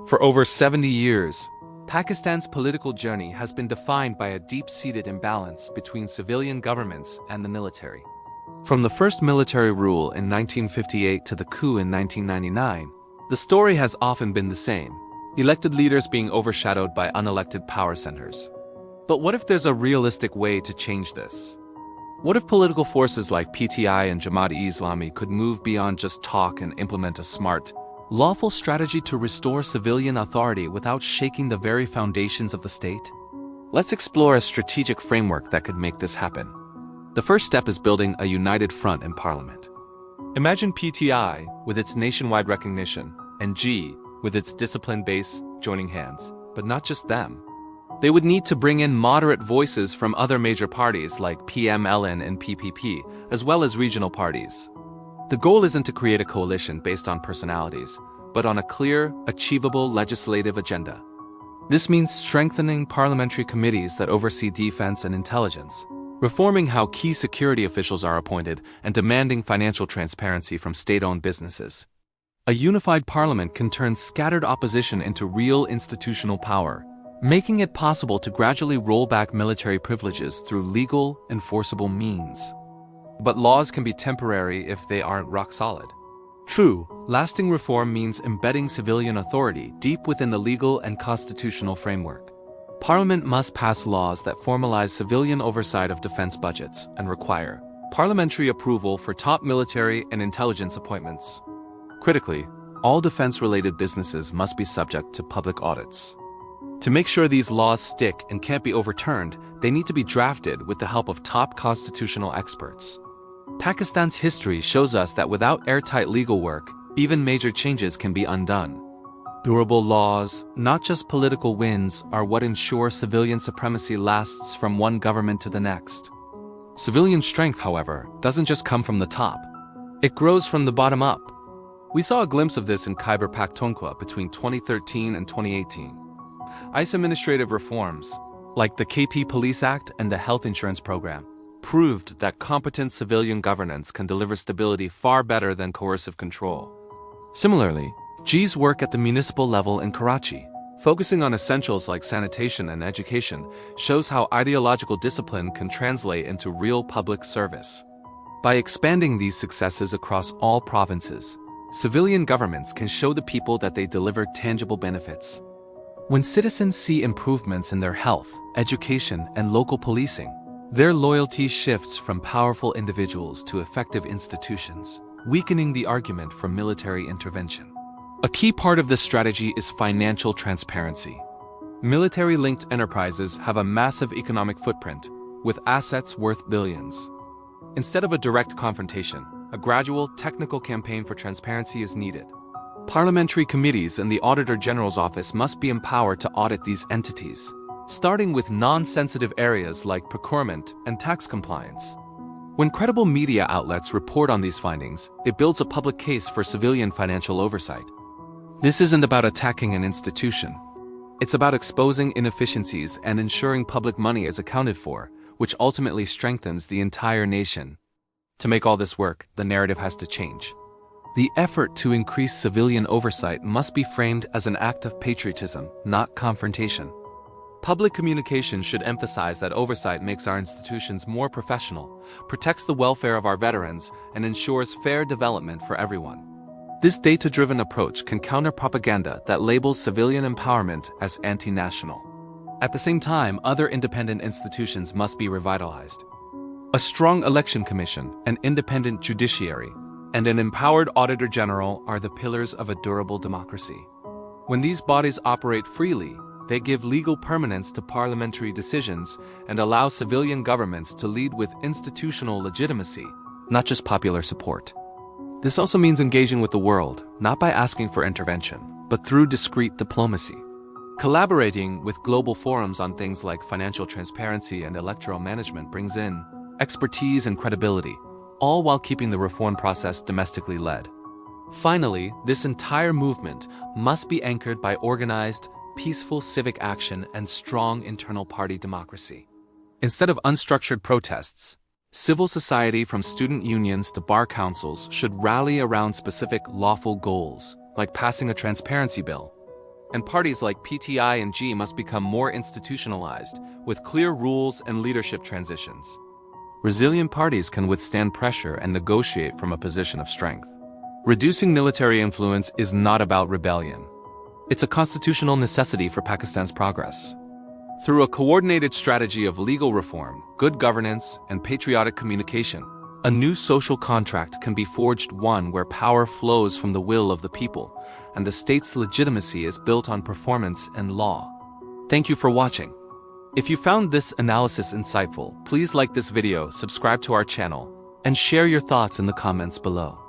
For over 70 years, Pakistan's political journey has been defined by a deep-seated imbalance between civilian governments and the military. From the first military rule in 1958 to the coup in 1999, the story has often been the same, elected leaders being overshadowed by unelected power centers. But what if there's a realistic way to change this? What if political forces like PTI and Jamaat-e-Islami could move beyond just talk and implement a smart, lawful strategy to restore civilian authority without shaking the very foundations of the state? Let's explore a strategic framework that could make this happen. The first step is building a united front in parliament. Imagine PTI with its nationwide recognition, and G with its disciplined base joining hands, but not just them. They would need to bring in moderate voices from other major parties like PMLN and PPP, as well as regional parties. The goal isn't to create a coalition based on personalities, but on a clear, achievable legislative agenda. This means strengthening parliamentary committees that oversee defense and intelligence, reforming how key security officials are appointed, and demanding financial transparency from state-owned businesses. A unified parliament can turn scattered opposition into real institutional power, making it possible to gradually roll back military privileges through legal, enforceable means. But laws can be temporary if they aren't rock solid. True, lasting reform means embedding civilian authority deep within the legal and constitutional framework. Parliament must pass laws that formalize civilian oversight of defense budgets and require parliamentary approval for top military and intelligence appointments. Critically, all defense-related businesses must be subject to public audits. To make sure these laws stick and can't be overturned, they need to be drafted with the help of top constitutional experts. Pakistan's history shows us that without airtight legal work, even major changes can be undone. Durable laws, not just political wins, are what ensure civilian supremacy lasts from one government to the next. Civilian strength, however, doesn't just come from the top. It grows from the bottom up. We saw a glimpse of this in Khyber Pakhtunkhwa between 2013 and 2018. ICE administrative reforms, like the KP Police Act and the Health Insurance Program, proved that competent civilian governance can deliver stability far better than coercive control. Similarly, G's work at the municipal level in Karachi, focusing on essentials like sanitation and education, shows how ideological discipline can translate into real public service. By expanding these successes across all provinces, civilian governments can show the people that they deliver tangible benefits. When citizens see improvements in their health, education, and local policing, their loyalty shifts from powerful individuals to effective institutions, weakening the argument for military intervention. A key part of this strategy is financial transparency. Military-linked enterprises have a massive economic footprint, with assets worth billions. Instead of a direct confrontation, a gradual, technical campaign for transparency is needed. Parliamentary committees and the Auditor General's office must be empowered to audit these entities, starting with non-sensitive areas like procurement and tax compliance. When credible media outlets report on these findings, it builds a public case for civilian financial oversight. This isn't about attacking an institution. It's about exposing inefficiencies and ensuring public money is accounted for, which ultimately strengthens the entire nation. To make all this work, the narrative has to change. The effort to increase civilian oversight must be framed as an act of patriotism, not confrontation. Public communication should emphasize that oversight makes our institutions more professional, protects the welfare of our veterans, and ensures fair development for everyone. This data-driven approach can counter propaganda that labels civilian empowerment as anti-national. At the same time, other independent institutions must be revitalized. A strong election commission, an independent judiciary, and an empowered Auditor General are the pillars of a durable democracy. When these bodies operate freely, they give legal permanence to parliamentary decisions and allow civilian governments to lead with institutional legitimacy, not just popular support. This also means engaging with the world, not by asking for intervention, but through discreet diplomacy. Collaborating with global forums on things like financial transparency and electoral management brings in expertise and credibility, all while keeping the reform process domestically led. Finally, this entire movement must be anchored by organized, peaceful civic action and strong internal party democracy. Instead of unstructured protests, civil society from student unions to bar councils should rally around specific lawful goals, like passing a transparency bill. and parties like PTI and G must become more institutionalized, with clear rules and leadership transitions. Resilient parties can withstand pressure and negotiate from a position of strength. Reducing military influence is not about rebellion. It's a constitutional necessity for Pakistan's progress. Through a coordinated strategy of legal reform, good governance, and patriotic communication, a new social contract can be forged, one where power flows from the will of the people, and the state's legitimacy is built on performance and law. Thank you for watching. If you found this analysis insightful, please like this video, subscribe to our channel, and share your thoughts in the comments below.